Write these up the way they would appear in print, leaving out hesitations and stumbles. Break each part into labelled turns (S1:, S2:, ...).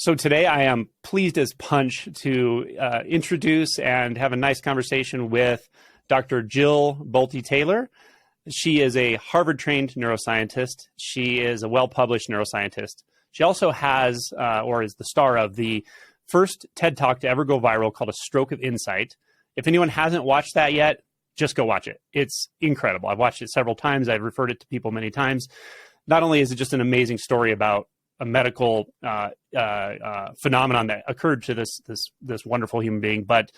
S1: So today I am pleased as punch to introduce and have a nice conversation with Dr. Jill Bolte Taylor. She is a Harvard-trained neuroscientist. She is a well-published neuroscientist. She also has, or is the star of, the first TED Talk to ever go viral called A Stroke of Insight. If anyone hasn't watched that yet, just go watch it. It's incredible. I've watched it several times. I've referred it to people many times. Not only is it just an amazing story about a medical phenomenon that occurred to this wonderful human being, but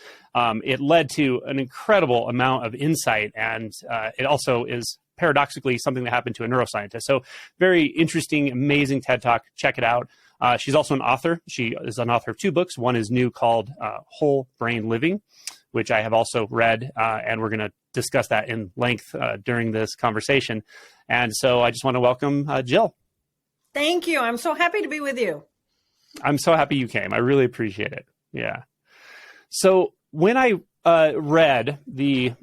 S1: it led to an incredible amount of insight, and it also is paradoxically something that happened to a neuroscientist. So very interesting, amazing TED Talk. Check it out. She's also an author. She is an author of 2 books. One is new called Whole Brain Living, which I have also read, and we're going to discuss that in length during this conversation. And so I just want to welcome Jill.
S2: Thank you. I'm so happy to be with you.
S1: I'm so happy you came. I really appreciate it. Yeah. So when I read the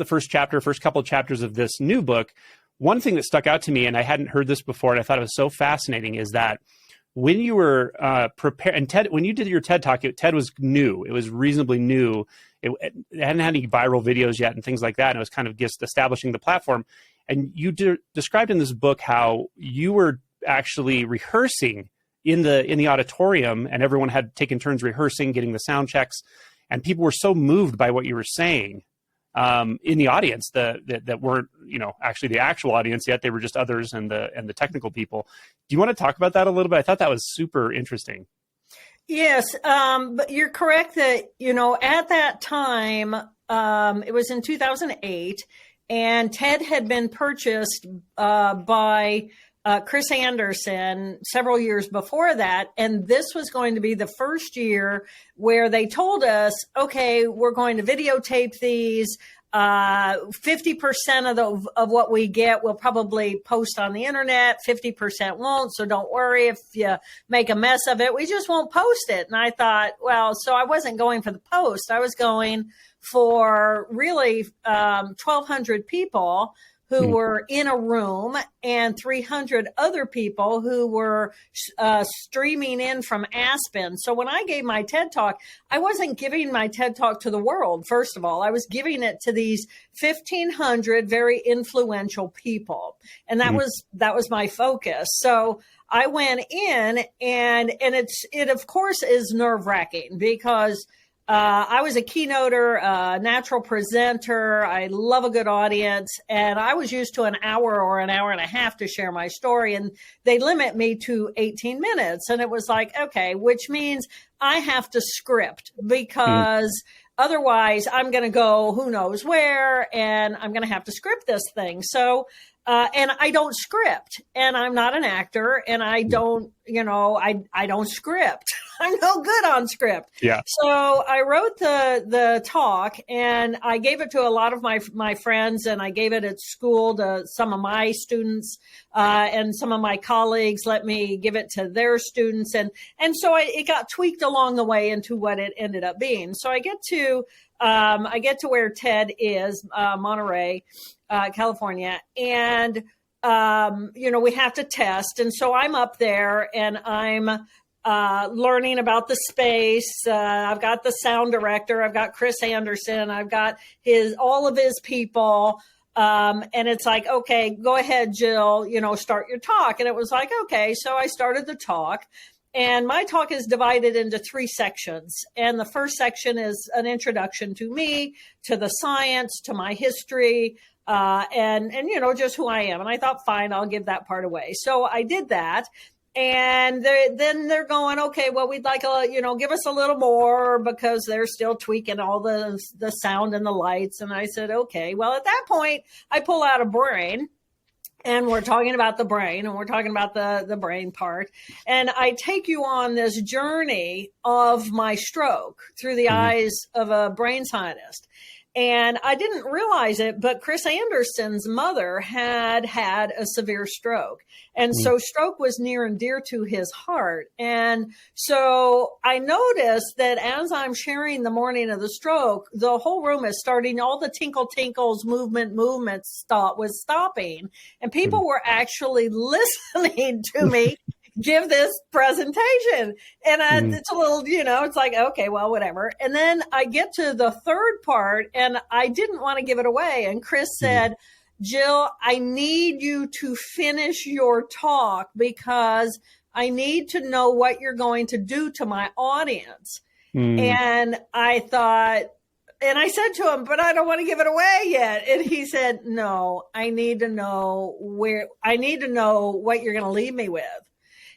S1: first couple of chapters of this new book, one thing that stuck out to me, and I hadn't heard this before, and I thought it was so fascinating, is that when you were prepared, and TED, when you did your TED Talk, TED was new. It was reasonably new. It hadn't had any viral videos yet and things like that. And it was kind of just establishing the platform. And you described in this book how you were actually rehearsing in the auditorium, and everyone had taken turns rehearsing, getting the sound checks, and people were so moved by what you were saying in the audience that weren't actually the actual audience yet. They were just others and the technical people. Do you want to talk about that a little bit? I thought that was super interesting.
S2: Yes, but you're correct that at that time it was in 2008, and TED had been purchased by Chris Anderson several years before that. And this was going to be the first year where they told us, okay, we're going to videotape these. 50% of what we get we'll probably post on the internet. 50% won't. So don't worry if you make a mess of it. We just won't post it. And I thought, well, so I wasn't going for the post. I was going for really 1,200 people who were in a room, and 300 other people who were streaming in from Aspen. So when I gave my TED Talk, I wasn't giving my TED Talk to the world, first of all. I was giving it to these 1,500 very influential people. And that was my focus. So I went in, and it of course is nerve-wracking because I was a keynoter, natural presenter. I love a good audience. And I was used to an hour or an hour and a half to share my story. And they limit me to 18 minutes. And it was like, okay, which means I have to script because otherwise I'm going to go who knows where, and I'm going to have to script this thing. So, and I don't script, and I'm not an actor, and I don't, I don't script. I'm no good on script.
S1: Yeah.
S2: So I wrote the talk, and I gave it to a lot of my friends, and I gave it at school to some of my students, and some of my colleagues let me give it to their students. And so it got tweaked along the way into what it ended up being. So I get to where TED is, Monterey, California. And, we have to test. And so I'm up there, and I'm learning about the space. I've got the sound director. I've got Chris Anderson. I've got all of his people. And it's like, okay, go ahead, Jill, start your talk. And it was like, okay. So I started the talk. And my talk is divided into 3 sections. And the first section is an introduction to me, to the science, to my history, and just who I am. And I thought, fine, I'll give that part away. So I did that. And then they're going, okay, well, we'd like give us a little more, because they're still tweaking all the sound and the lights. And I said, okay, well, at that point, I pull out a brain. And we're talking about the brain, and we're talking about the brain part. And I take you on this journey of my stroke through the eyes of a brain scientist. And I didn't realize it, but Chris Anderson's mother had a severe stroke. And so stroke was near and dear to his heart. And so I noticed that as I'm sharing the morning of the stroke, the whole room is starting, all the tinkles, movement was stopping. And people were actually listening to me give this presentation. And it's a little, it's like, okay, well, whatever. And then I get to the third part and I didn't want to give it away. And Chris said, Jill, I need you to finish your talk because I need to know what you're going to do to my audience. And I thought, and I said to him, but I don't want to give it away yet. And he said, no, I need to know what you're going to leave me with.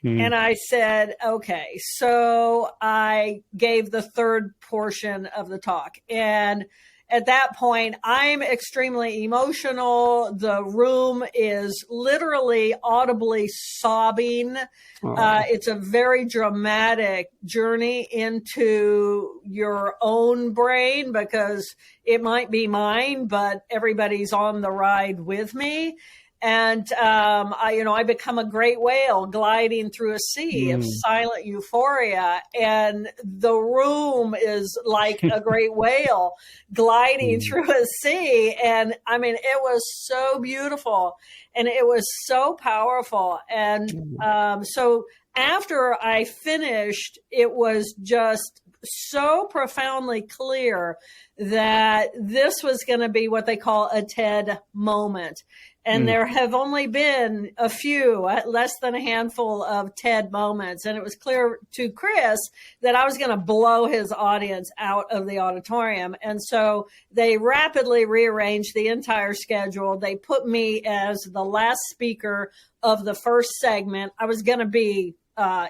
S2: And I said, okay. So I gave the third portion of the talk. And at that point, I'm extremely emotional. The room is literally audibly sobbing. It's a very dramatic journey into your own brain because it might be mine, but everybody's on the ride with me. And, I become a great whale gliding through a sea of silent euphoria. And the room is like a great whale gliding through a sea. And I mean, it was so beautiful and it was so powerful. And so after I finished, it was just so profoundly clear that this was going to be what they call a TED moment. And there have only been a few, less than a handful of TED moments. And it was clear to Chris that I was going to blow his audience out of the auditorium. And so they rapidly rearranged the entire schedule. They put me as the last speaker of the first segment. I was going to be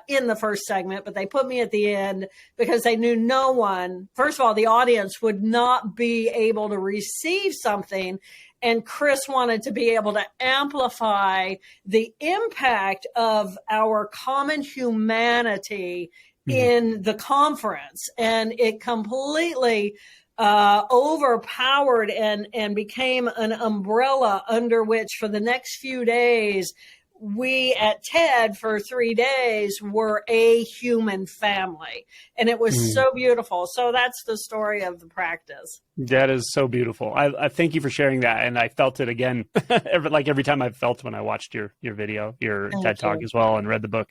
S2: in the first segment, but they put me at the end because they knew no one, first of all, the audience would not be able to receive something. And Chris wanted to be able to amplify the impact of our common humanity in the conference. And it completely overpowered and became an umbrella under which for the next few days, we at TED for 3 days were a human family. And it was so beautiful. So that's the story of the practice.
S1: That is so beautiful. I thank you for sharing that. And I felt it again, every time I've felt when I watched your video, your TED Talk as well, and read the book.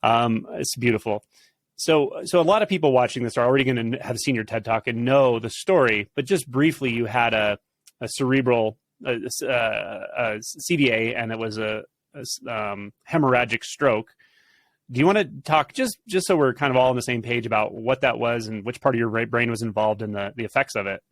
S1: It's beautiful. So a lot of people watching this are already going to have seen your TED Talk and know the story, but just briefly, you had a cerebral CVA, and it was a hemorrhagic stroke. Do you want to talk just so we're kind of all on the same page about what that was and which part of your brain was involved in the effects of it?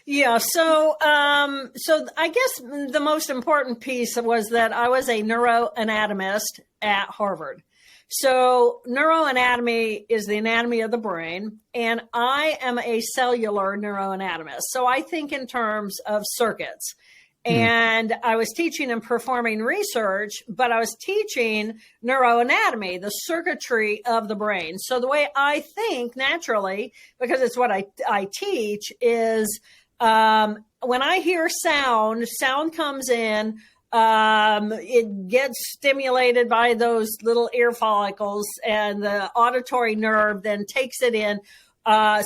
S2: Yeah. So I guess the most important piece was that I was a neuroanatomist at Harvard. So neuroanatomy is the anatomy of the brain, and I am a cellular neuroanatomist. So I think in terms of circuits. And I was teaching and performing research, but I was teaching neuroanatomy, the circuitry of the brain. So the way I think naturally, because it's what I teach, is when I hear sound comes in, it gets stimulated by those little ear follicles, and the auditory nerve then takes it in.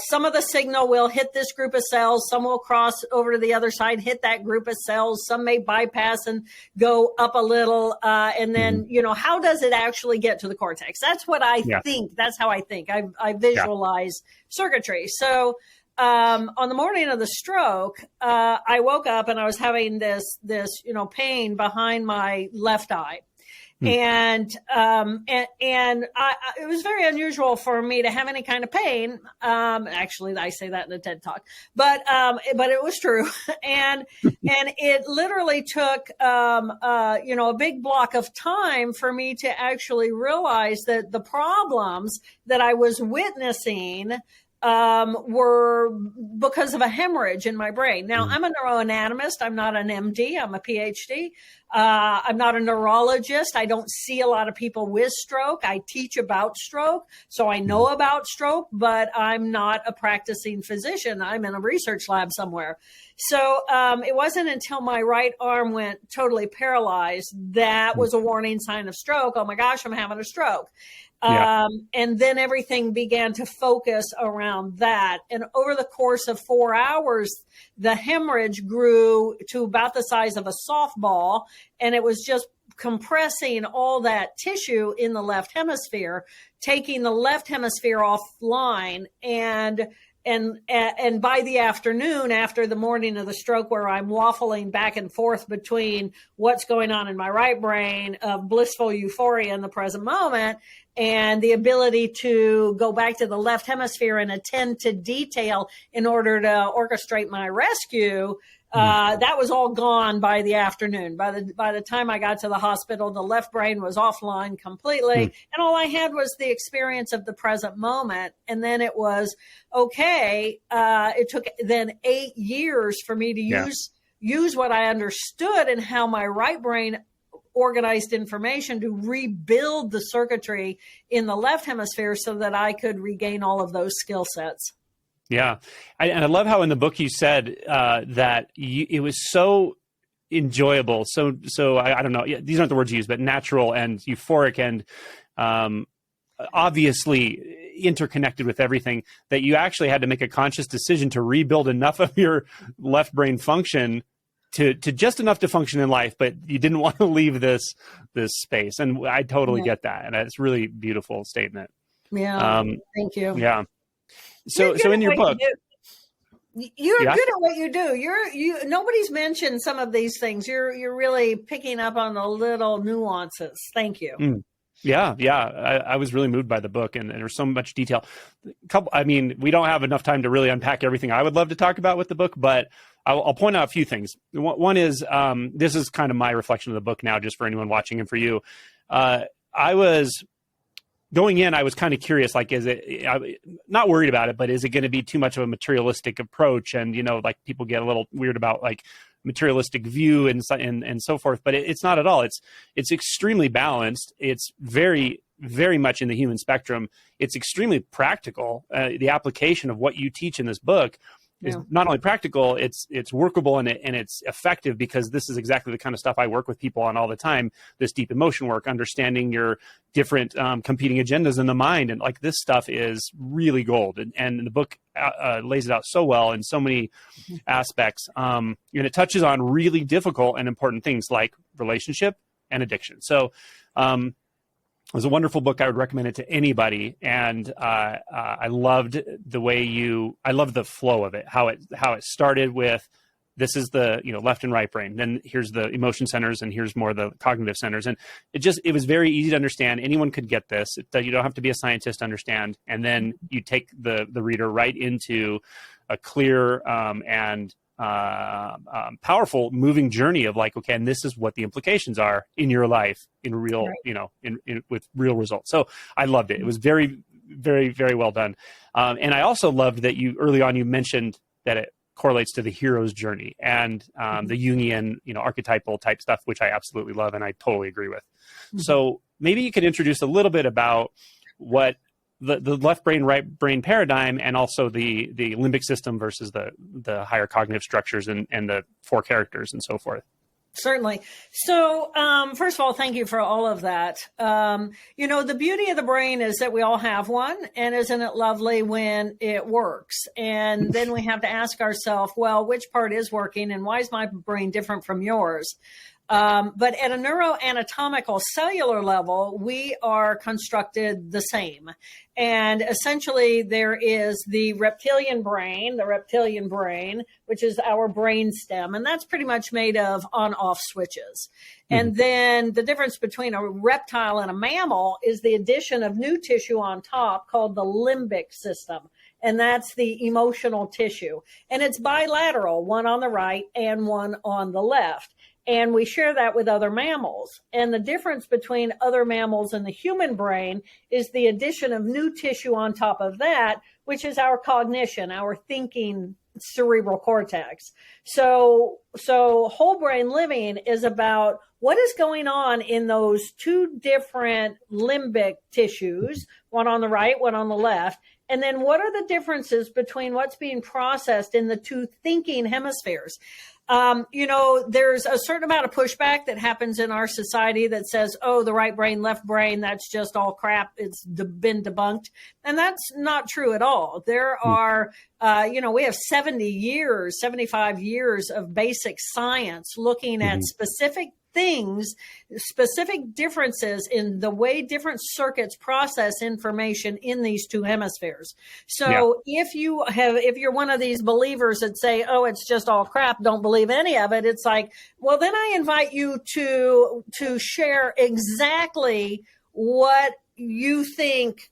S2: Some of the signal will hit this group of cells. Some will cross over to the other side, hit that group of cells. Some may bypass and go up a little. And then, how does it actually get to the cortex? That's what I think. That's how I think. I visualize circuitry. So on the morning of the stroke, I woke up and I was having this pain behind my left eye. And it was very unusual for me to have any kind of pain. Actually, I say that in a TED Talk, but it was true. And it literally took, a big block of time for me to actually realize that the problems that I was witnessing were because of a hemorrhage in my brain. Now, I'm a neuroanatomist. I'm not an MD. I'm a PhD. I'm not a neurologist. I don't see a lot of people with stroke. I teach about stroke, so I know about stroke, but I'm not a practicing physician. I'm in a research lab somewhere. So it wasn't until my right arm went totally paralyzed that was a warning sign of stroke. Oh my gosh, I'm having a stroke. And then everything began to focus around that. And over the course of 4 hours, the hemorrhage grew to about the size of a softball. And it was just compressing all that tissue in the left hemisphere, taking the left hemisphere offline, and by the afternoon, after the morning of the stroke, where I'm waffling back and forth between what's going on in my right brain of blissful euphoria in the present moment and the ability to go back to the left hemisphere and attend to detail in order to orchestrate my rescue, that was all gone by the afternoon. By the time I got to the hospital, the left brain was offline completely. And all I had was the experience of the present moment. And then it was, okay, it took then 8 years for me to use what I understood and how my right brain organized information to rebuild the circuitry in the left hemisphere so that I could regain all of those skill sets.
S1: Yeah. And I love how in the book you said that it was so enjoyable. So I don't know, these aren't the words you use, but natural and euphoric and obviously interconnected with everything, that you actually had to make a conscious decision to rebuild enough of your left brain function to just enough to function in life, but you didn't want to leave this space. And I totally get that. And it's a really beautiful statement.
S2: Yeah. Thank you.
S1: Yeah. So in your book,
S2: you're good at what you do. Nobody's mentioned some of these things. You're really picking up on the little nuances. Thank you.
S1: Yeah. I was really moved by the book, and there's so much detail. We don't have enough time to really unpack everything I would love to talk about with the book, but I'll point out a few things. One is, this is kind of my reflection of the book now, just for anyone watching and for you. I was going in, I was kind of curious, like, not worried about it, but is it going to be too much of a materialistic approach? And, like people get a little weird about like materialistic view and so forth, but it's not at all. It's extremely balanced. It's very, very much in the human spectrum. It's extremely practical. The application of what you teach in this book is not only practical, it's workable and it's effective, because this is exactly the kind of stuff I work with people on all the time. This deep emotion work, understanding your different competing agendas in the mind. And like, this stuff is really gold. And the book lays it out so well in so many aspects. And it touches on really difficult and important things like relationship and addiction. So, it was a wonderful book. I would recommend it to anybody. And I loved I loved the flow of it, how it started with, this is the left and right brain. Then here's the emotion centers, and here's more the cognitive centers. And it was very easy to understand. Anyone could get this. You don't have to be a scientist to understand. And then you take the reader right into a clear and powerful, moving journey of like, okay, and this is what the implications are in your life in real, with real results. So I loved it. It was very, very, very well done. And I also loved that early on you mentioned that it correlates to the hero's journey and the Jungian, archetypal type stuff, which I absolutely love and I totally agree with. So maybe you could introduce a little bit about what the left brain, right brain paradigm, and also the limbic system versus the higher cognitive structures and the four characters and so forth.
S2: Certainly. So, first of all, thank you for all of that. The beauty of the brain is that we all have one, and isn't it lovely when it works? And then we have to ask ourselves, well, which part is working, and why is my brain different from yours? But at a neuroanatomical cellular level, we are constructed the same. And essentially, there is the reptilian brain, which is our brain stem. And that's pretty much made of on-off switches. And then the difference between a reptile and a mammal is the addition of new tissue on top called the limbic system. And that's the emotional tissue. And it's bilateral, one on the right and one on the left. And we share that with other mammals. And the difference between other mammals and the human brain is the addition of new tissue on top of that, which is our cognition, our thinking cerebral cortex. So whole brain living is about what is going on in those two different limbic tissues, one on the right, one on the left. And then what are the differences between what's being processed in the two thinking hemispheres? There's a certain amount of pushback that happens in our society that says, oh, the right brain, left brain, that's just all crap. It's been debunked. And that's not true at all. There are, we have 75 years of basic science looking at specific things, specific differences in the way different circuits process information in these two hemispheres. So if you're one of these believers that say, oh, it's just all crap, don't believe any of it, it's like, well, then I invite you to share exactly what you think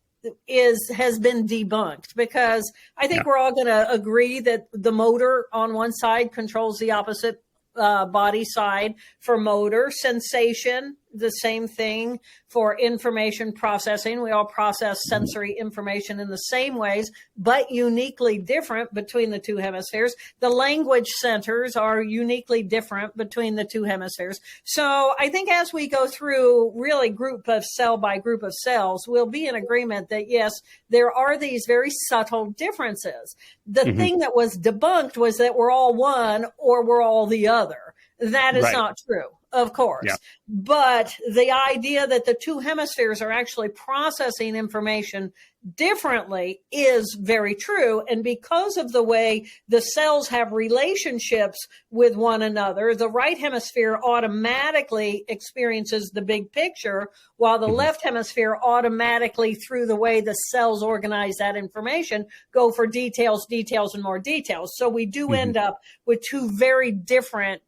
S2: has been debunked, because I think we're all going to agree that the motor on one side controls the opposite body side for motor. Sensation, the same thing for information processing. We all process sensory information in the same ways, but uniquely different between the two hemispheres. The language centers are uniquely different between the two hemispheres. So I think as we go through really group of cell by group of cells, we'll be in agreement that yes, there are these very subtle differences. The thing that was debunked was that we're all one or we're all the other. That is not true, of course. Yeah. But the idea that the two hemispheres are actually processing information differently is very true. And because of the way the cells have relationships with one another, the right hemisphere automatically experiences the big picture, while the left hemisphere automatically, through the way the cells organize that information, go for details, and more details. So we do end up with two very different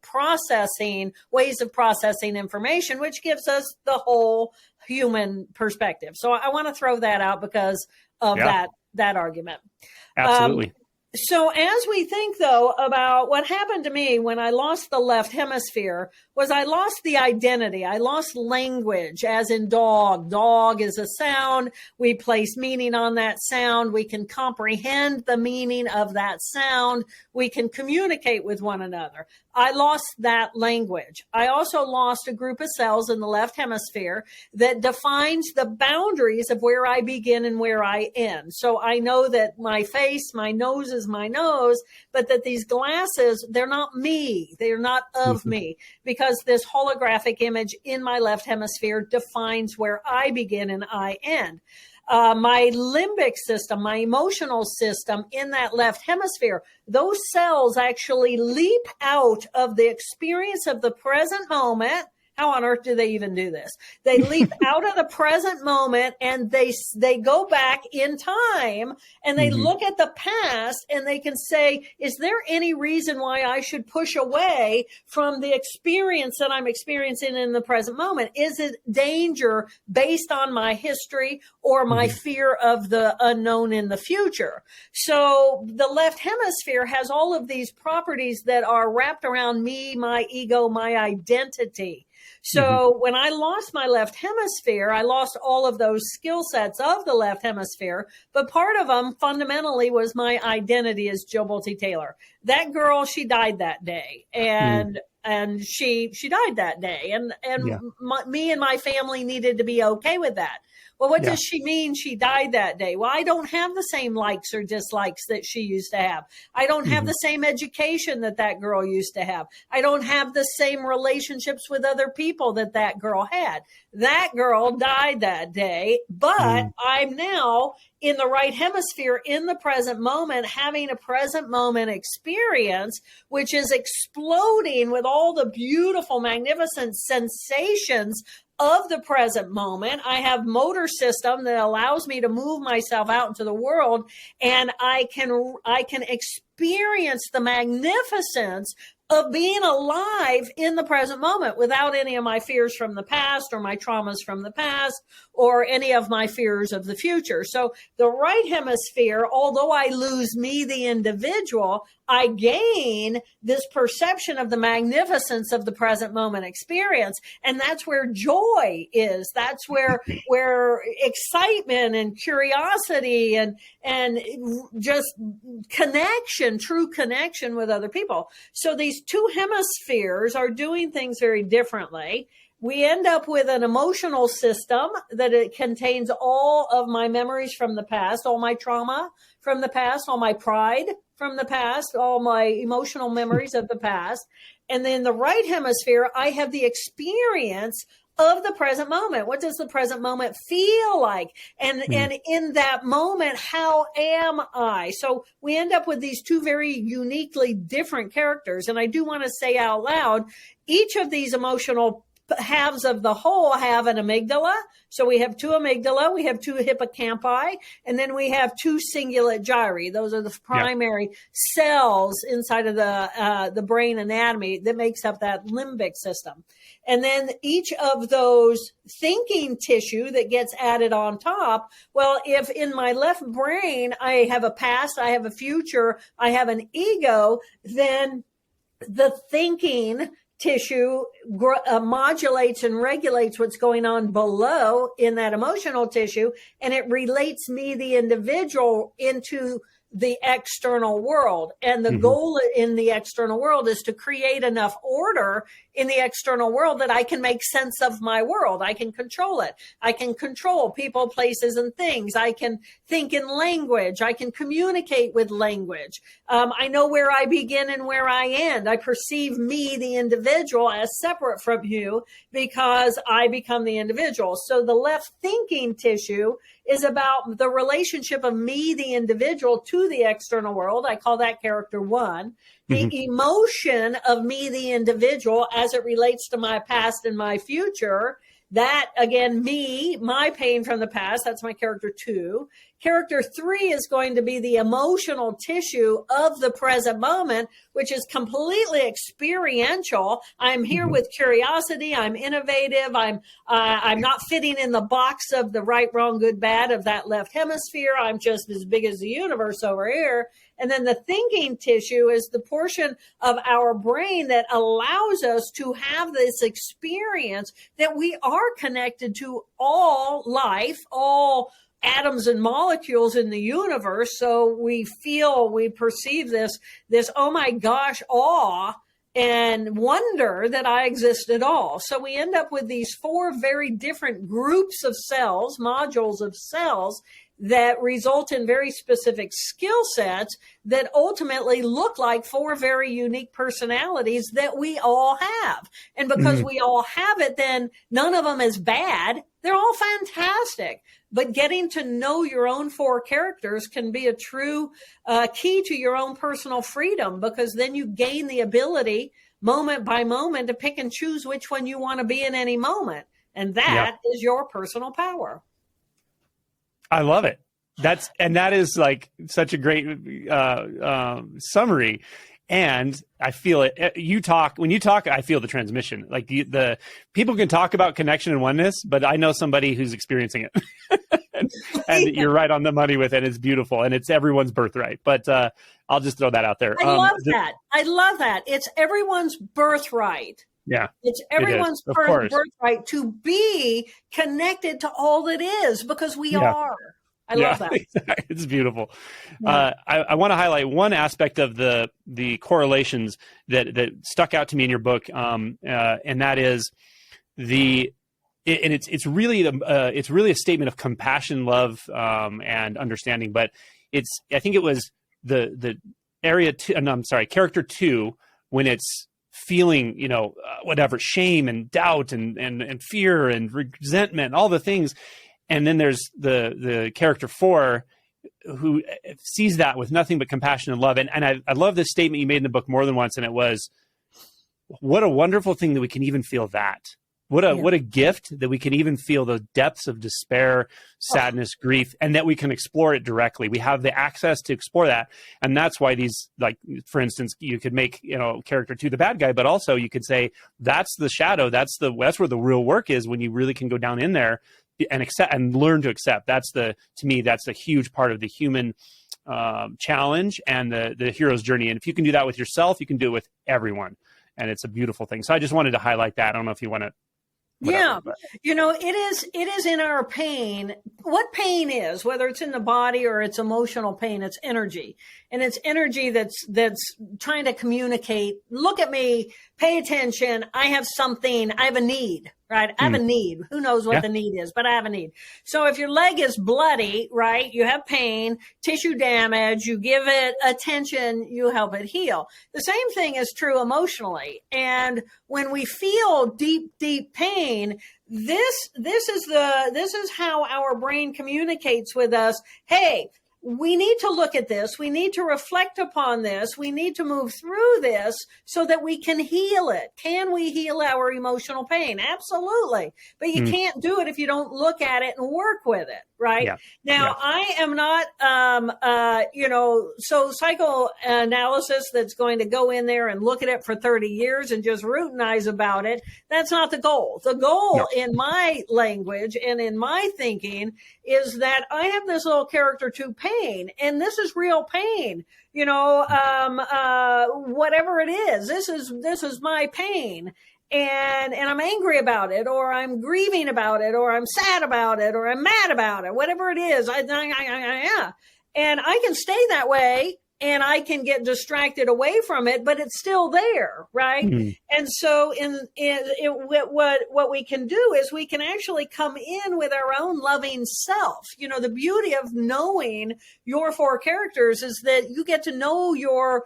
S2: ways of processing information, which gives us the whole human perspective. So I want to throw that out because of that argument.
S1: Absolutely.
S2: So as we think, though, about what happened to me when I lost the left hemisphere, was I lost the identity. I lost language, as in dog. Dog is a sound. We place meaning on that sound. We can comprehend the meaning of that sound. We can communicate with one another. I lost that language. I also lost a group of cells in the left hemisphere that defines the boundaries of where I begin and where I end. So I know that my face, my nose is my nose, but that these glasses, they're not me. They're not of me, because this holographic image in my left hemisphere defines where I begin and I end. My limbic system, my emotional system in that left hemisphere, those cells actually leap out of the experience of the present moment. How on earth do they even do this? They leap out of the present moment and they go back in time and they look at the past and they can say, is there any reason why I should push away from the experience that I'm experiencing in the present moment? Is it danger based on my history or my fear of the unknown in the future? So the left hemisphere has all of these properties that are wrapped around me, my ego, my identity. So when I lost my left hemisphere, I lost all of those skill sets of the left hemisphere. But part of them fundamentally was my identity as Jill Bolte Taylor. That girl, she died that day. And she died that day. And me and my family needed to be okay with that. Well, what does she mean she died that day? Well, I don't have the same likes or dislikes that she used to have. I don't have the same education that girl used to have. I don't have the same relationships with other people that girl had. That girl died that day, but I'm now in the right hemisphere in the present moment, having a present moment experience, which is exploding with all the beautiful, magnificent sensations of the present moment. I have motor system that allows me to move myself out into the world, and I can experience the magnificence of being alive in the present moment without any of my fears from the past or my traumas from the past or any of my fears of the future. So the right hemisphere, although I lose me, the individual, I gain this perception of the magnificence of the present moment experience. And that's where joy is. That's where excitement and curiosity and just connection, true connection with other people. So these two hemispheres are doing things very differently. We end up with an emotional system that it contains all of my memories from the past, all my trauma from the past, all my pride from the past, all my emotional memories of the past. And then the right hemisphere, I have the experience of the present moment. What does the present moment feel like? And in that moment, how am I? So we end up with these two very uniquely different characters. And I do want to say out loud, each of these emotional halves of the whole have an amygdala. So we have two amygdala, we have two hippocampi, and then we have two cingulate gyri. Those are the primary cells inside of the brain anatomy that makes up that limbic system. And then each of those thinking tissue that gets added on top, well, if in my left brain I have a past, I have a future, I have an ego, then the thinking tissue modulates and regulates what's going on below in that emotional tissue, and it relates me, the individual, into the external world. And the goal in the external world is to create enough order in the external world that I can make sense of my world. I can control it. I can control people, places, and things. I can think in language. I can communicate with language. I know where I begin and where I end. I perceive me, the individual, as separate from you because I become the individual. So the left thinking tissue is about the relationship of me, the individual, to the external world. I call that character one. The emotion of me, the individual, as it relates to my past and my future. That, again, me, my pain from the past, that's my character two. Character three is going to be the emotional tissue of the present moment, which is completely experiential. I'm here with curiosity. I'm innovative. I'm not fitting in the box of the right, wrong, good, bad of that left hemisphere. I'm just as big as the universe over here. And then the thinking tissue is the portion of our brain that allows us to have this experience that we are connected to all life, all atoms and molecules in the universe. So we perceive this, oh my gosh, awe and wonder that I exist at all. So we end up with these four very different groups of cells, modules of cells, that result in very specific skill sets that ultimately look like four very unique personalities that we all have. And because we all have it, then none of them is bad. They're all fantastic. But getting to know your own four characters can be a true key to your own personal freedom, because then you gain the ability moment by moment to pick and choose which one you want to be in any moment. And that is your personal power.
S1: I love it. That is like such a great summary. And I feel it. When you talk, I feel the transmission. Like the people can talk about connection and oneness, but I know somebody who's experiencing it. and you're right on the money with it. It's beautiful, and it's everyone's birthright. But I'll just throw that out there.
S2: I love that. I love that. It's everyone's birthright.
S1: Yeah,
S2: it's everyone's birthright to be connected to all that is, because we are. I love that.
S1: It's beautiful. I want to highlight one aspect of the correlations that stuck out to me in your book, and that is it's really a statement of compassion, love, and understanding. But I think it was the character two, when it's feeling, whatever, shame and doubt and fear and resentment, all the things. And then there's the character four, who sees that with nothing but compassion and love. And I love this statement you made in the book more than once. And it was, what a wonderful thing that we can even feel that. What a gift that we can even feel the depths of despair, sadness, grief, and that we can explore it directly. We have the access to explore that. And that's why these, like, for instance, you could make, character two the bad guy, but also you could say that's the shadow. That's where the real work is, when you really can go down in there and accept and learn to accept. To me, that's a huge part of the human challenge and the hero's journey. And if you can do that with yourself, you can do it with everyone. And it's a beautiful thing. So I just wanted to highlight that. I don't know if you want to. Whatever,
S2: it is in our pain. What pain is, whether it's in the body or it's emotional pain, it's energy. And it's energy that's trying to communicate. Look at me, pay attention. I have something, I have a need, right? I have a need. Who knows what the need is, but I have a need. So if your leg is bloody, right, you have pain, tissue damage, you give it attention, you help it heal. The same thing is true emotionally. And when we feel deep, deep pain, this is how our brain communicates with us. Hey, we need to look at this. We need to reflect upon this. We need to move through this so that we can heal it. Can we heal our emotional pain? Absolutely. But you can't do it if you don't look at it and work with it, right?
S1: Yeah.
S2: Now, I am not, so psychoanalysis that's going to go in there and look at it for 30 years and just routinize about it. That's not the goal. The goal in my language and in my thinking is that I have this little character 2 pain, and this is real pain. Whatever it is, this is my pain. And I'm angry about it, or I'm grieving about it, or I'm sad about it, or I'm mad about it, whatever it is. And I can stay that way, and I can get distracted away from it, but it's still there, right? And so what we can do is we can actually come in with our own loving self. The beauty of knowing your 4 characters is that you get to know your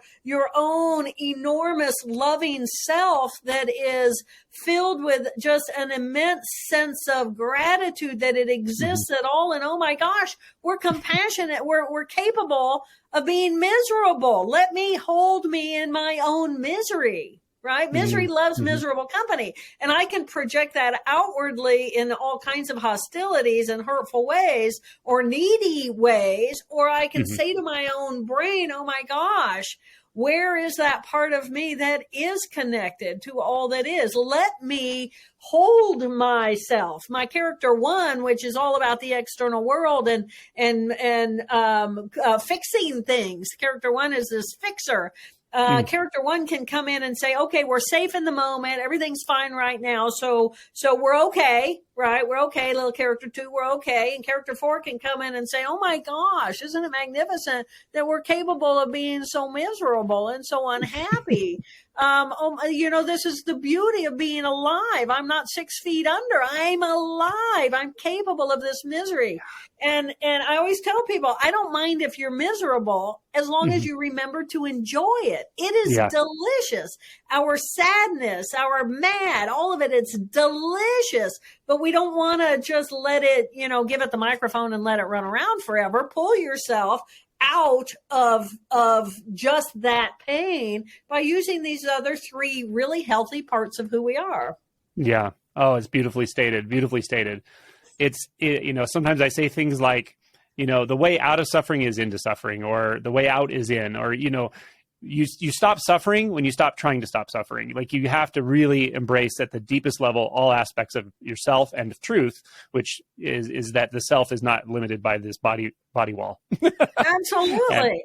S2: own enormous loving self that is filled with just an immense sense of gratitude that it exists at all. And oh my gosh, we're compassionate. We're capable of being miserable. Let me hold me in my own misery, right? Misery loves miserable company. And I can project that outwardly in all kinds of hostilities and hurtful ways or needy ways, or I can say to my own brain, oh my gosh, where is that part of me that is connected to all that is? Let me hold myself, my character 1, which is all about the external world and fixing things. Character 1 is this fixer. Character 1 can come in and say, okay, we're safe in the moment. Everything's fine right now. So we're okay, right? We're okay. Little character 2, we're okay. And character 4 can come in and say, oh my gosh, isn't it magnificent that we're capable of being so miserable and so unhappy? This is the beauty of being alive. I'm not 6 feet under. I'm alive. I'm capable of this misery. And I always tell people, I don't mind if you're miserable as long as you remember to enjoy it. It is delicious. Our sadness, our mad, all of it, it's delicious. But we don't want to just let it, give it the microphone and let it run around forever. Pull yourself out of just that pain by using these other 3 really healthy parts of who we are.
S1: Yeah. Oh, it's beautifully stated. Beautifully stated. Sometimes I say things like, the way out of suffering is into suffering, or the way out is in, or, you stop suffering when you stop trying to stop suffering. Like, you have to really embrace at the deepest level all aspects of yourself and of truth, which is that the self is not limited by this body wall.
S2: Absolutely.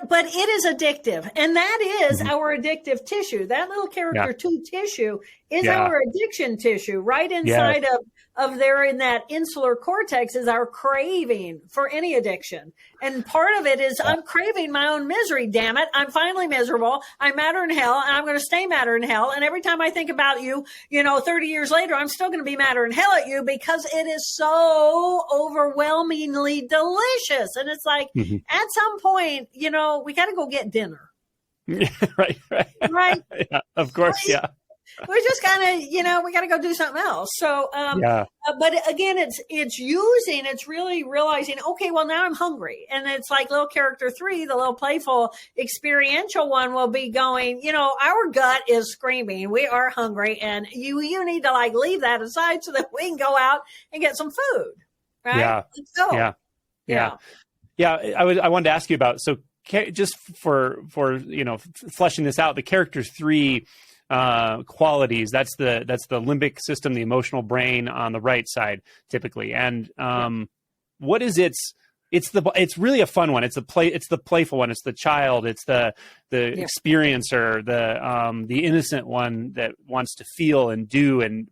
S2: But it is addictive, and that is our addictive tissue. That little character 2 tissue is our addiction tissue. Right inside of there in that insular cortex is our craving for any addiction. And part of it is I'm craving my own misery. Damn it. I'm finally miserable. I'm madder in hell, and I'm going to stay madder in hell. And every time I think about you, 30 years later, I'm still going to be madder in hell at you because it is so overwhelmingly delicious. And it's like, at some point, we got to go get dinner.
S1: Right. Yeah, of course. Yeah.
S2: We're just kind of, we got to go do something else. So, but again, it's really realizing, okay, well, now I'm hungry. And it's like little character 3, the little playful experiential one will be going, our gut is screaming. We are hungry. And you need to leave that aside so that we can go out and get some food. Right.
S1: Yeah.
S2: Let's go.
S1: Yeah. I wanted to ask you about, so just for fleshing this out, the character 3 qualities, that's the limbic system, the emotional brain on the right side typically. And what is it's really a fun one. It's the playful one. It's the child. It's the experiencer, the innocent one that wants to feel and do and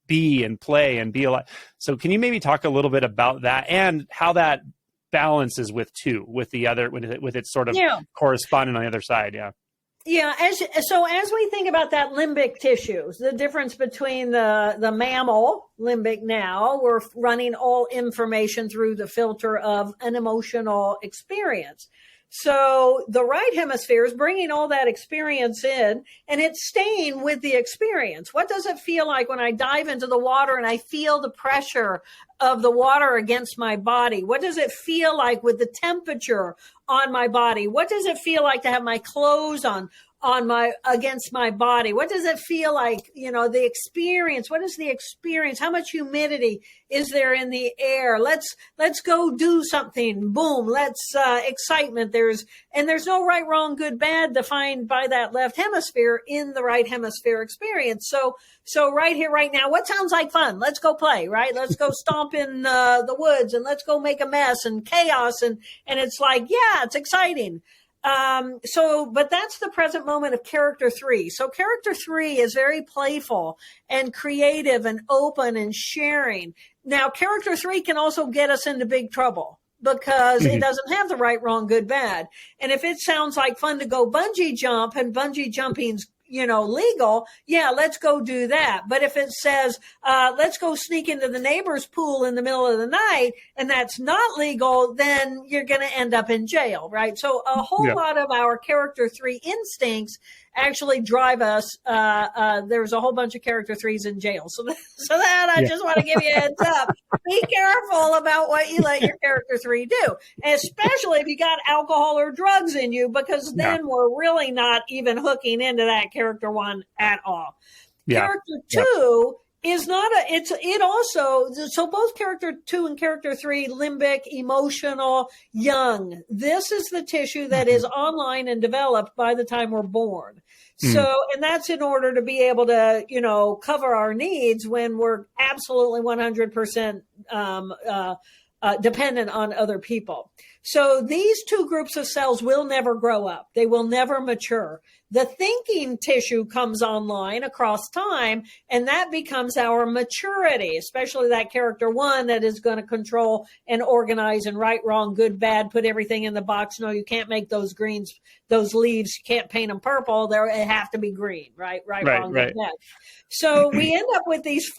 S1: be and play and be alive. So can you maybe talk a little bit about that and how that balances with the other, with its sort of correspondent on the other side?
S2: Yeah. As we think about that limbic tissue, the difference between the mammal limbic, now we're running all information through the filter of an emotional experience. So the right hemisphere is bringing all that experience in, and it's staying with the experience. What does it feel like when I dive into the water and I feel the pressure of the water against my body? What does it feel like with the temperature on my body? What does it feel like to have my clothes on against my body? What does it feel like? The experience. What is the experience? How much humidity is there in the air? Let's go do something. Boom. Excitement. There's no right, wrong, good, bad defined by that left hemisphere in the right hemisphere experience. So right here, right now, what sounds like fun? Let's go play, right? Let's go stomp in the woods, and let's go make a mess and chaos. And it's like, yeah, it's exciting. But that's the present moment of character 3. So character 3 is very playful and creative and open and sharing. Now, character 3 can also get us into big trouble because it doesn't have the right, wrong, good, bad. And if it sounds like fun to go bungee jump, and bungee jumping's legal, yeah, let's go do that. But if it says, let's go sneak into the neighbor's pool in the middle of the night, and that's not legal, then you're going to end up in jail, right? So a whole lot of our character 3 instincts actually drive us. There's a whole bunch of character 3s in jail. So that I just want to give you a heads up. Be careful about what you let your character 3 do, and especially if you got alcohol or drugs in you, because then we're really not even hooking into that character 1 at all. Character 2 is not so both character 2 and character 3, limbic, emotional, young. This is the tissue that is online and developed by the time we're born. So, and that's in order to be able to, cover our needs when we're absolutely 100% dependent on other people. So these two groups of cells will never grow up. They will never mature. The thinking tissue comes online across time, and that becomes our maturity, especially that character 1 that is going to control and organize and right, wrong, good, bad, put everything in the box. No, you can't make those greens, those leaves, you can't paint them purple. They have to be green, right, wrong, good, bad. So we end up with these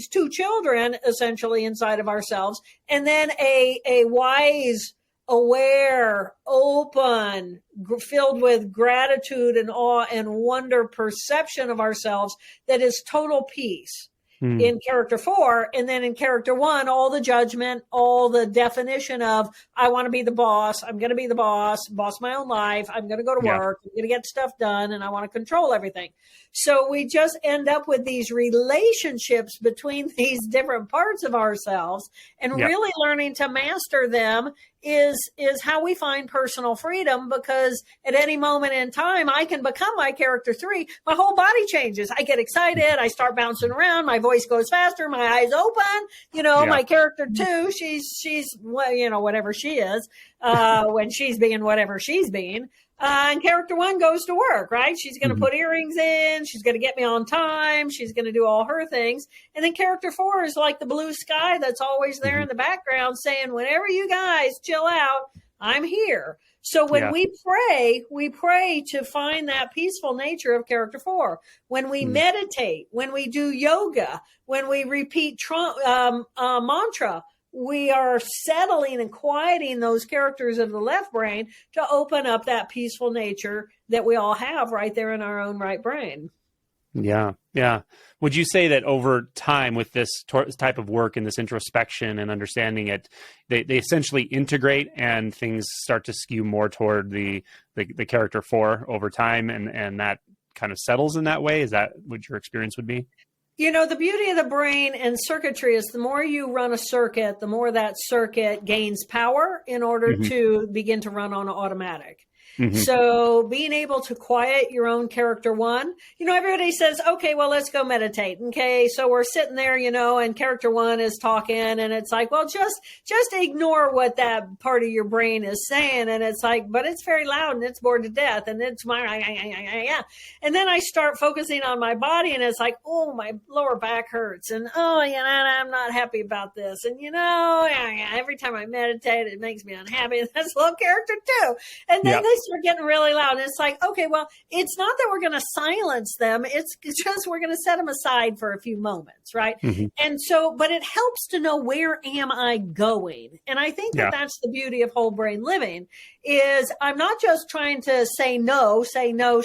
S2: 2 children essentially inside of ourselves, and then a wise, aware, open, filled with gratitude and awe and wonder perception of ourselves that is total peace in character 4. And then in character 1, all the judgment, all the definition of, I want to be the boss. I'm going to be the boss my own life. I'm going to go to work. I'm going to get stuff done, and I want to control everything. So we just end up with these relationships between these different parts of ourselves, and really learning to master them is how we find personal freedom, because at any moment in time, I can become my character 3. My whole body changes. I get excited. I start bouncing around. My voice goes faster. My eyes open. My character 2, she's whatever she is, when she's being whatever she's being. And character 1 goes to work, right? She's going to put earrings in. She's going to get me on time. She's going to do all her things. And then character 4 is like the blue sky that's always there in the background saying, whenever you guys chill out, I'm here. So when we pray to find that peaceful nature of character 4. When we meditate, when we do yoga, when we repeat mantra, we are settling and quieting those characters of the left brain to open up that peaceful nature that we all have right there in our own right brain.
S1: Yeah. Would you say that over time with this type of work and this introspection and understanding it, they essentially integrate and things start to skew more toward the character 4 over time, and that kind of settles in that way? Is that what your experience would be?
S2: The beauty of the brain and circuitry is the more you run a circuit, the more that circuit gains power in order to begin to run on automatic. So being able to quiet your own character 1, everybody says, okay, well, let's go meditate. Okay. So we're sitting there, and character 1 is talking, and it's like, well, just ignore what that part of your brain is saying. And it's like, but it's very loud and it's bored to death. And it's and then I start focusing on my body, and it's like, oh, my lower back hurts. And, I'm not happy about this. And, every time I meditate, it makes me unhappy. That's low character 2. And then they start getting really loud. And it's like, okay, well, it's not that we're going to silence them. It's just we're going to set them aside for a few moments, right?
S1: Mm-hmm.
S2: And so, but it helps to know, where am I going? And I think that that's the beauty of whole brain living, is I'm not just trying to say no,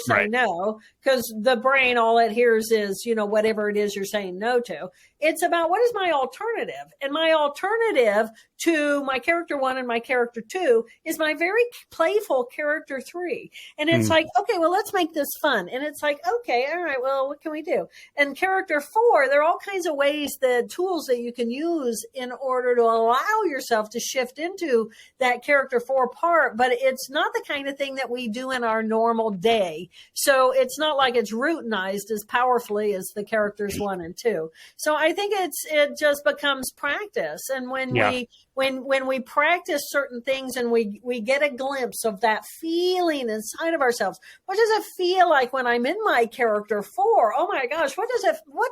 S1: Right.
S2: no, because the brain, all it hears is, whatever it is you're saying no to. It's about, what is my alternative? And my alternative to my character 1 and my character 2 is my very playful character 3. And it's like, okay, well, let's make this fun. And it's like, okay, all right, well, what can we do? And character 4, there are all kinds of ways, the tools that you can use in order to allow yourself to shift into that character 4 part. But it's not the kind of thing that we do in our normal day. So it's not like it's routinized as powerfully as the characters 1 and 2. So I think it just becomes practice. And when we practice certain things and we get a glimpse of that feeling inside of ourselves, what does it feel like when I'm in my character 4? Oh my gosh, what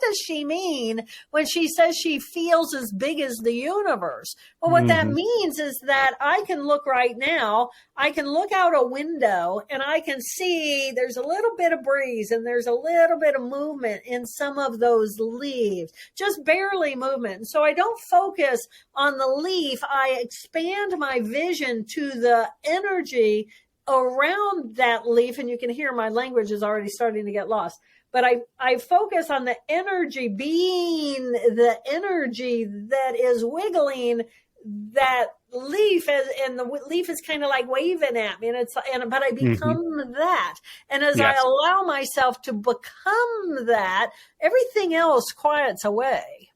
S2: does she mean when she says she feels as big as the universe? Well, what that means is that I can look right now, I can look out a window and I can see there's a little bit of breeze and there's a little bit of movement in some of those leaves, just barely movement. And so I don't focus on the leaf. I expand my vision to the energy around that leaf. And you can hear my language is already starting to get lost. But I focus on the energy being the energy that is wiggling that leaf, and the leaf is kind of like waving at me, but I become that. And as I allow myself to become that, everything else quiets away.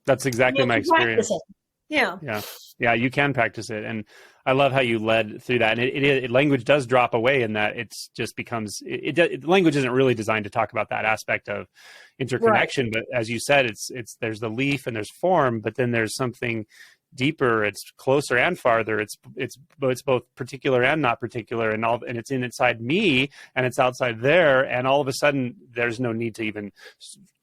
S1: That's exactly my experience.
S2: Yeah,
S1: you can practice it. And I love how you led through that. And language does drop away in that it's just becomes, language isn't really designed to talk about that aspect of interconnection. Right. But as you said, there's the leaf and there's form, but then there's something deeper, it's closer and farther. It's both particular and not particular, and it's inside me and it's outside there. And all of a sudden there's no need to even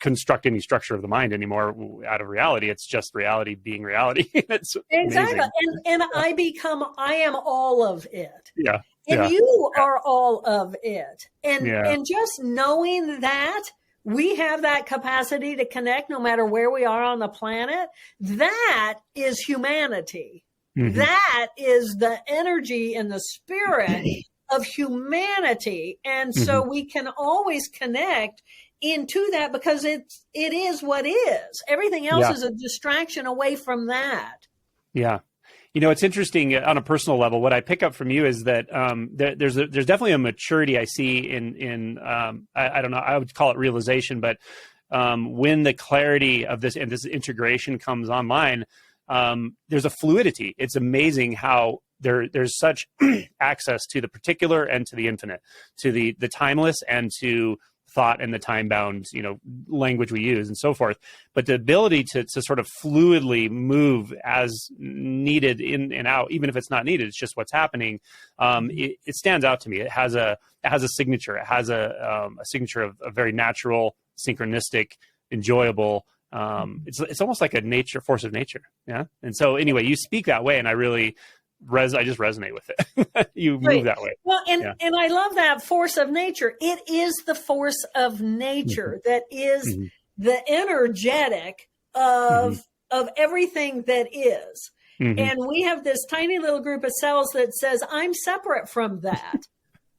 S1: construct any structure of the mind anymore out of reality. It's just reality being reality. It's
S2: exactly.
S1: Amazing.
S2: And I am all of it.
S1: Yeah.
S2: And you are all of it. And just knowing that we have that capacity to connect no matter where we are on the planet, that is humanity. That is the energy and the spirit of humanity. And so we can always connect into that, because it is what is. Everything else is a distraction away from that.
S1: Yeah. It's interesting on a personal level. What I pick up from you is that there's definitely a maturity I see in I don't know, I would call it realization, but when the clarity of this and this integration comes online, there's a fluidity. It's amazing how there's such access to the particular and to the infinite, to the timeless and to thought and the time-bound, language we use and so forth. But the ability to sort of fluidly move as needed in and out, even if it's not needed, it's just what's happening. It stands out to me. It has a signature. It has a signature of a very natural, synchronistic, enjoyable. It's almost like a force of nature. Yeah. And so anyway, you speak that way, and I really I just resonate with it. You move that way.
S2: Well, and I love that force of nature. It is the force of nature that is the energetic of everything that is. And we have this tiny little group of cells that says, I'm separate from that.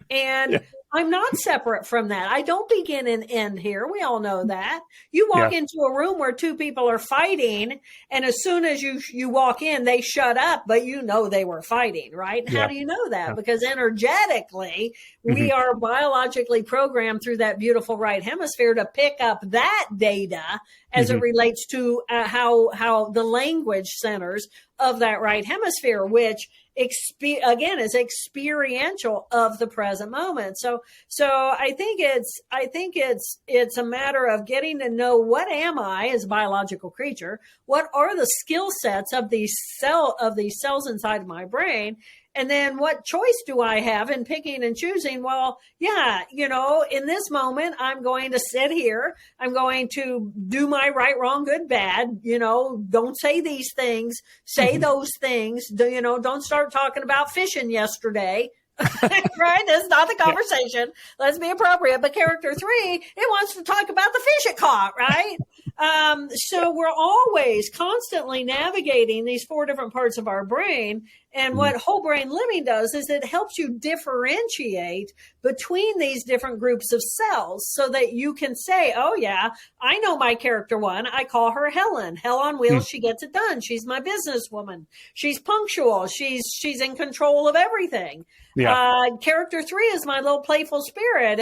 S2: And I'm not separate from that. I don't begin and end here. We all know that. You walk into a room where two people are fighting, and as soon as you walk in, they shut up, but they were fighting, right? How do you know that? Because energetically, we are biologically programmed through that beautiful right hemisphere to pick up that data as it relates to how the language centers of that right hemisphere, which again is experiential of the present moment. So I think it's a matter of getting to know, what am I as a biological creature? What are the skill sets of these cells inside of my brain? And then what choice do I have in picking and choosing? Well, in this moment, I'm going to sit here. I'm going to do my right, wrong, good, bad. Don't say these things. Say those things. Don't start talking about fishing yesterday Right? That's not the conversation. Yeah. Let's be appropriate. But character 3, it wants to talk about the fish it caught, right? So we're always constantly navigating these 4 different parts of our brain. And what whole brain living does is it helps you differentiate between these different groups of cells so that you can say, oh, yeah, I know my character 1. I call her Helen. Hell on wheels. She gets it done. She's my businesswoman. She's punctual. She's in control of everything. Yeah. Character 3 is my little playful spirit.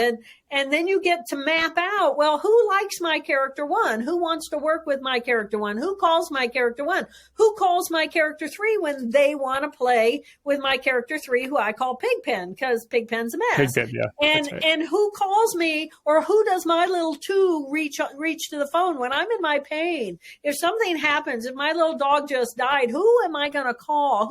S2: And then you get to map out, well, who likes my character 1? Who wants to work with my character 1? Who calls my character 1? Who calls my character 3 when they want to play with my character 3, who I call Pigpen, because Pigpen's a mess.
S3: Pigpen, yeah.
S2: And who calls me, or who does my little 2 reach to the phone when I'm in my pain? If something happens, if my little dog just died, who am I going to call?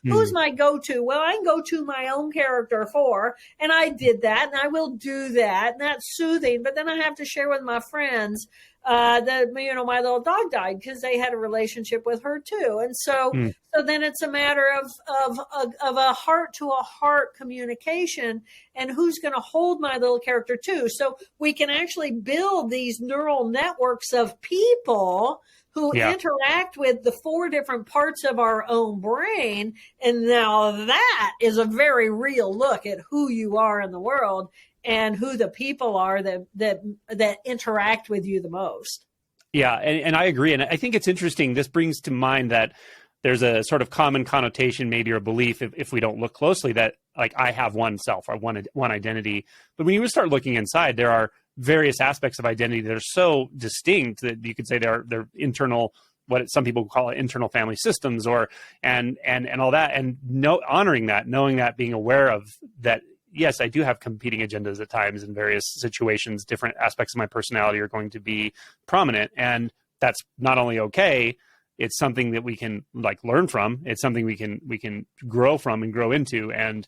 S2: Who's my go-to? Well, I can go to my own character 4, and I did that, and I will do that. And that's soothing, but then I have to share with my friends that my little dog died because they had a relationship with her too, and so then it's a matter of a heart to a heart communication, and who's going to hold my little character too. So we can actually build these neural networks of people who interact with the 4 different parts of our own brain, and now that is a very real look at who you are in the world and who the people are that interact with you the most.
S1: Yeah, and I agree. And I think it's interesting. This brings to mind that there's a sort of common connotation, maybe, or belief, if we don't look closely, that like I have one self or one identity. But when you start looking inside, there are various aspects of identity that are so distinct that you could say they're internal, what some people call it, internal family systems, or and all that. And honoring that, knowing that, being aware of that. Yes, I do have competing agendas at times in various situations. Different aspects of my personality are going to be prominent, and that's not only okay. It's something that we can learn from. It's something we can grow from and grow into and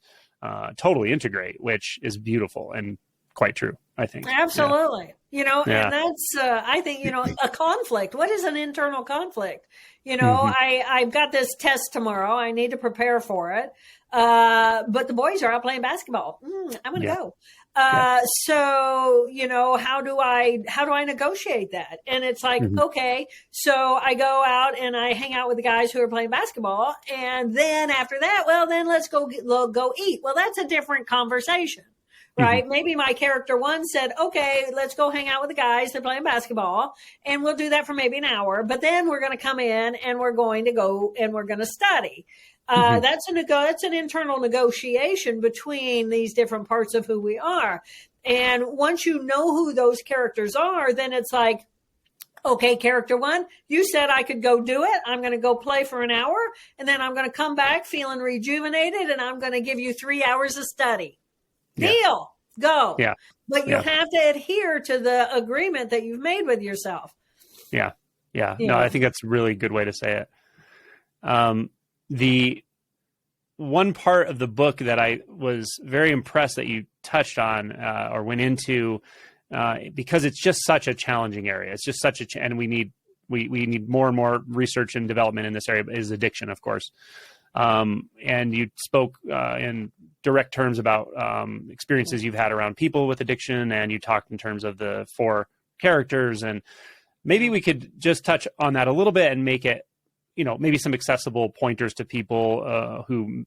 S1: totally integrate, which is beautiful and quite true, I think.
S2: Absolutely. And that's, I think, a conflict. What is an internal conflict? I've got this test tomorrow. I need to prepare for it. But the boys are out playing basketball. I'm going to go. So, how do I negotiate that? And it's like, okay, so I go out and I hang out with the guys who are playing basketball. And then after that, well, then let's go eat. Well, that's a different conversation. Right. Maybe my character 1 said, okay, let's go hang out with the guys. They're playing basketball, and we'll do that for maybe an hour. But then we're going to come in and we're going to go and we're going to study. That's an internal negotiation between these different parts of who we are. And once you know who those characters are, then it's like, okay, character 1, you said I could go do it. I'm going to go play for an hour, and then I'm going to come back feeling rejuvenated, and I'm going to give you 3 hours of study. Deal. Go. Yeah. But you have to adhere to the agreement that you've made with yourself.
S1: Yeah. No, I think that's a really good way to say it. The one part of the book that I was very impressed that you touched on or went into, because it's just such a challenging area. It's just such and we need more and more research and development in this area, is addiction, of course. And you spoke in direct terms about experiences you've had around people with addiction, and you talked in terms of the 4 characters. And maybe we could just touch on that a little bit and make it, maybe some accessible pointers to people who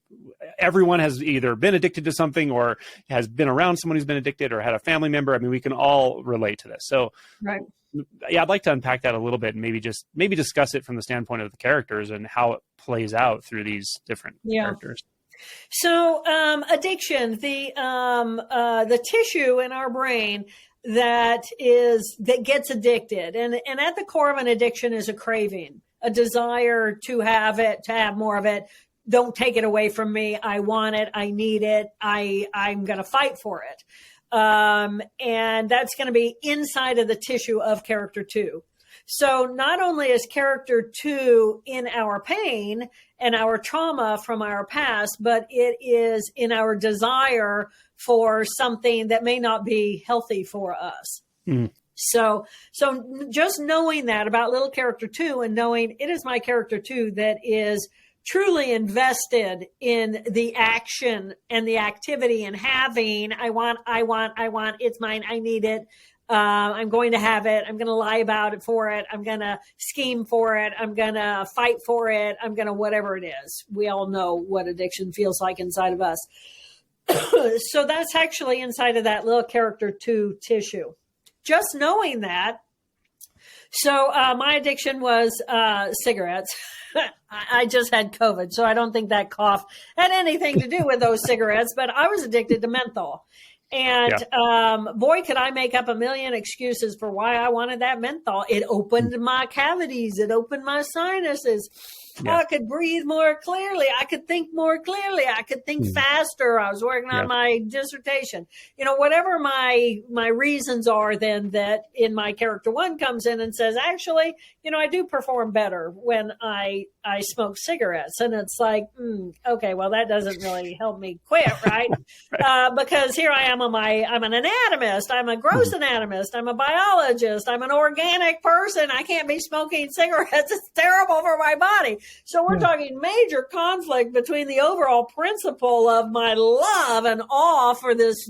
S1: everyone has either been addicted to something or has been around someone who's been addicted or had a family member. I mean, we can all relate to this. So
S2: right.
S1: Yeah, I'd like to unpack that a little bit and maybe discuss it from the standpoint of the characters and how it plays out through these different characters.
S2: So addiction, the tissue in our brain that gets addicted, and at the core of an addiction is a craving, a desire to have it, to have more of it. Don't take it away from me. I want it. I need it. I'm going to fight for it. And that's going to be inside of the tissue of character 2. So not only is character 2 in our pain and our trauma from our past, but it is in our desire for something that may not be healthy for us. So just knowing that about little character 2 and knowing it is my character 2 that is truly invested in the action and the activity and having, I want, it's mine, I need it. I'm going to have it. I'm going to lie about it for it. I'm going to scheme for it. I'm going to fight for it. I'm going to whatever it is. We all know what addiction feels like inside of us. So that's actually inside of that little character 2 tissue. Just knowing that. So my addiction was cigarettes. I just had COVID, so I don't think that cough had anything to do with those cigarettes, but I was addicted to menthol. And boy, could I make up a million excuses for why I wanted that menthol. It opened my cavities. It opened my sinuses. Yeah. I could breathe more clearly. I could think more clearly. I could think faster. I was working on my dissertation. You know, whatever my reasons are, then that in my character 1 comes in and says, actually, you know, I do perform better when I smoke cigarettes. And it's like, okay, well, that doesn't really help me quit, right? Because here I am, I'm an anatomist. I'm a gross anatomist. I'm a biologist. I'm an organic person. I can't be smoking cigarettes. It's terrible for my body. So we're talking major conflict between the overall principle of my love and awe for this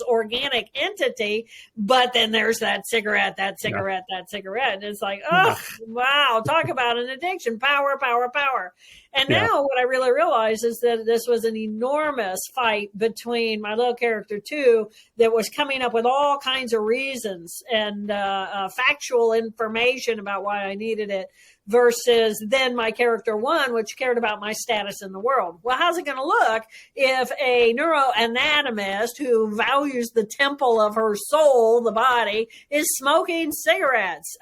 S2: organic entity, but then there's that cigarette. And it's like, oh, wow, talk about an addiction, power. And now what I really realize is that this was an enormous fight between my little character 2 that was coming up with all kinds of reasons and factual information about why I needed it, versus then my character 1, which cared about my status in the world. Well, how's it going to look if a neuroanatomist who values the temple of her soul, the body, is smoking cigarettes?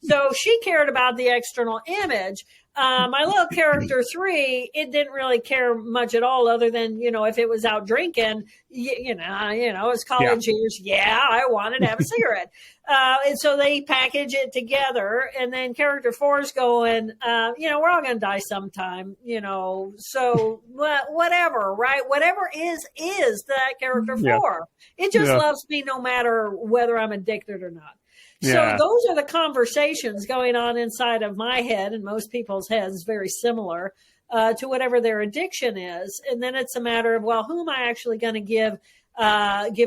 S2: So she cared about the external image. My little character 3, it didn't really care much at all, other than, you know, if it was out drinking, you know, it's college years. Yeah, I wanted to have a cigarette. And so they package it together, and then character 4 is going, you know, we're all going to die sometime, you know, so whatever, right? Whatever is that character 4. It just loves me no matter whether I'm addicted or not. So those are the conversations going on inside of my head, and most people's heads very similar to whatever their addiction is. And then it's a matter of, well, who am I actually going to give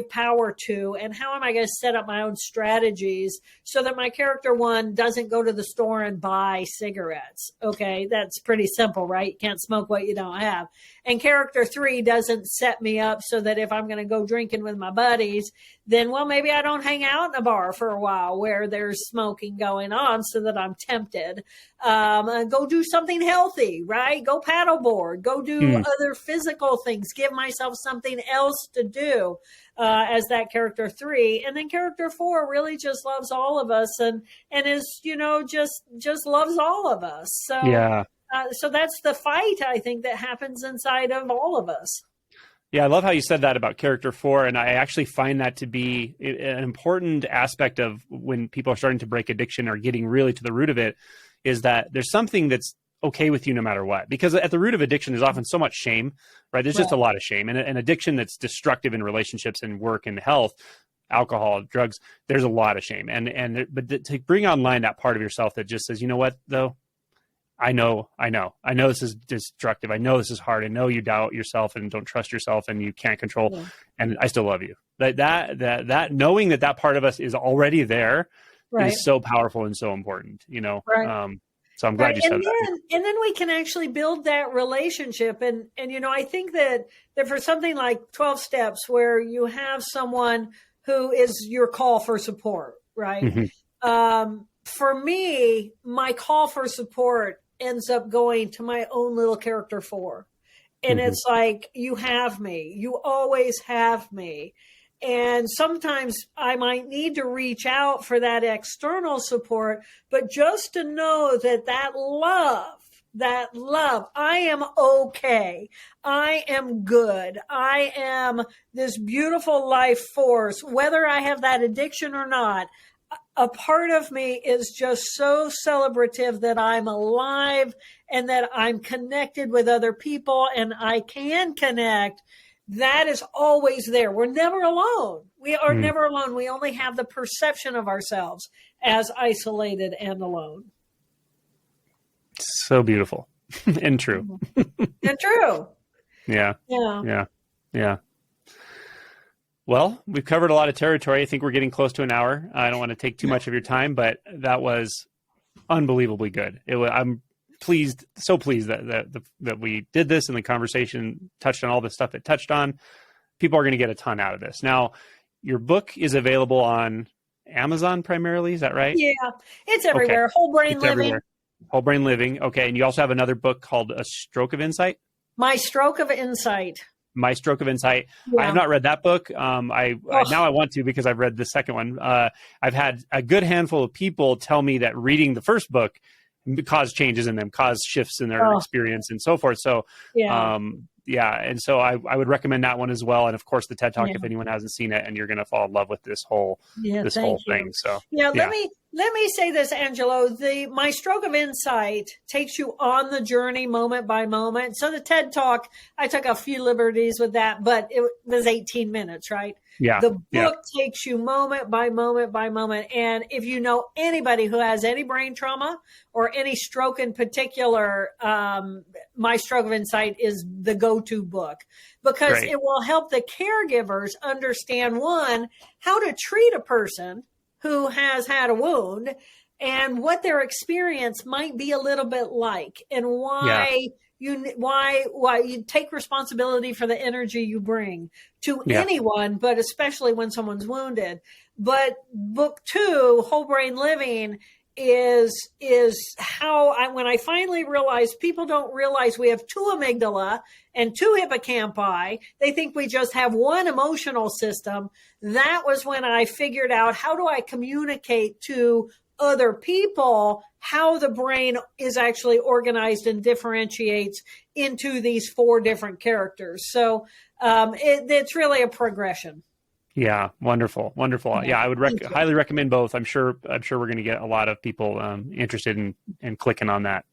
S2: power to, and how am I going to set up my own strategies so that my character 1 doesn't go to the store and buy cigarettes? Okay, that's pretty simple, right? You can't smoke what you don't have. And character 3 doesn't set me up so that if I'm going to go drinking with my buddies, then, well, maybe I don't hang out in a bar for a while where there's smoking going on so that I'm tempted. Go do something healthy, right? Go paddleboard, go do other physical things, give myself something else to do as that character 3. And then character 4 really just loves all of us and is, you know, just loves all of us. So, so that's the fight, I think, that happens inside of all of us.
S1: Yeah, I love how you said that about character 4, and I actually find that to be an important aspect of when people are starting to break addiction or getting really to the root of it, is that there's something that's okay with you no matter what. Because at the root of addiction, there's often so much shame, right? There's just a lot of shame. And an addiction that's destructive in relationships and work and health, alcohol, drugs, there's a lot of shame. But to bring online that part of yourself that just says, you know what, though? I know this is destructive. I know this is hard. I know you doubt yourself and don't trust yourself and you can't control, and I still love you. That knowing that part of us is already there is so powerful and so important, you know? Right. So I'm glad you said that.
S2: And then we can actually build that relationship. And you know, I think that for something like 12 steps, where you have someone who is your call for support, right? Mm-hmm. For me, my call for support ends up going to my own little character 4. And it's like, you have me. You always have me. And sometimes I might need to reach out for that external support, but just to know that love, I am okay. I am good. I am this beautiful life force, whether I have that addiction or not. A part of me is just so celebrative that I'm alive and that I'm connected with other people and I can connect. That is always there. We're never alone. We are never alone. We only have the perception of ourselves as isolated and alone.
S1: So beautiful. And true.
S2: And true.
S1: Yeah.
S2: Yeah.
S1: Yeah. Yeah. Well, we've covered a lot of territory. I think we're getting close to an hour. I don't want to take too much of your time, but that was unbelievably good. I'm pleased, so pleased that we did this and the conversation touched on all the stuff it touched on. People are going to get a ton out of this. Now, your book is available on Amazon primarily. Is that right?
S2: Yeah. It's everywhere.
S1: Okay.
S2: Whole Brain
S1: It's
S2: Living.
S1: everywhere. Whole Brain Living. Okay. And you also have another book called A Stroke of Insight.
S2: My Stroke of Insight.
S1: My Stroke of Insight.
S2: Yeah.
S1: I have not read that book. Now I want to, because I've read the second one. I've had a good handful of people tell me that reading the first book caused changes in them, caused shifts in their experience and so forth. So, and so I would recommend that one as well. And of course, the TED Talk, if anyone hasn't seen it, and you're going to fall in love with this whole thing. So
S2: let me say this, Angelo. My Stroke of Insight takes you on the journey moment by moment. So the TED Talk, I took a few liberties with that, but it was 18 minutes, right?
S1: Yeah.
S2: The book takes you moment by moment by moment. And if you know anybody who has any brain trauma or any stroke in particular, My Stroke of Insight is the go-to book, because it will help the caregivers understand, one, how to treat a person who has had a wound and what their experience might be a little bit like, and why you take responsibility for the energy you bring to anyone, but especially when someone's wounded. But book 2, Whole Brain Living, is how when I finally realized people don't realize we have 2 amygdala and 2 hippocampi. They think we just have one emotional system. That was when I figured out, how do I communicate to other people how the brain is actually organized and differentiates into these 4 different characters. So it's really a progression.
S1: Yeah. Wonderful. Wonderful. Yeah. I would highly recommend both. I'm sure we're going to get a lot of people interested in clicking on that.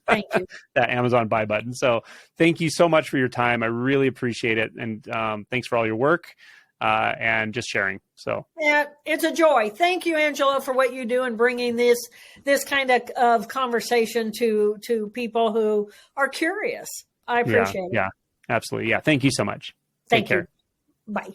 S2: Thank you.
S1: That Amazon buy button. So thank you so much for your time. I really appreciate it. And thanks for all your work and just sharing. So
S2: yeah, it's a joy. Thank you, Angela, for what you do and bringing this kind of conversation to people who are curious. I appreciate it.
S1: Yeah, absolutely. Yeah. Thank you so much. Take care.
S2: Bye.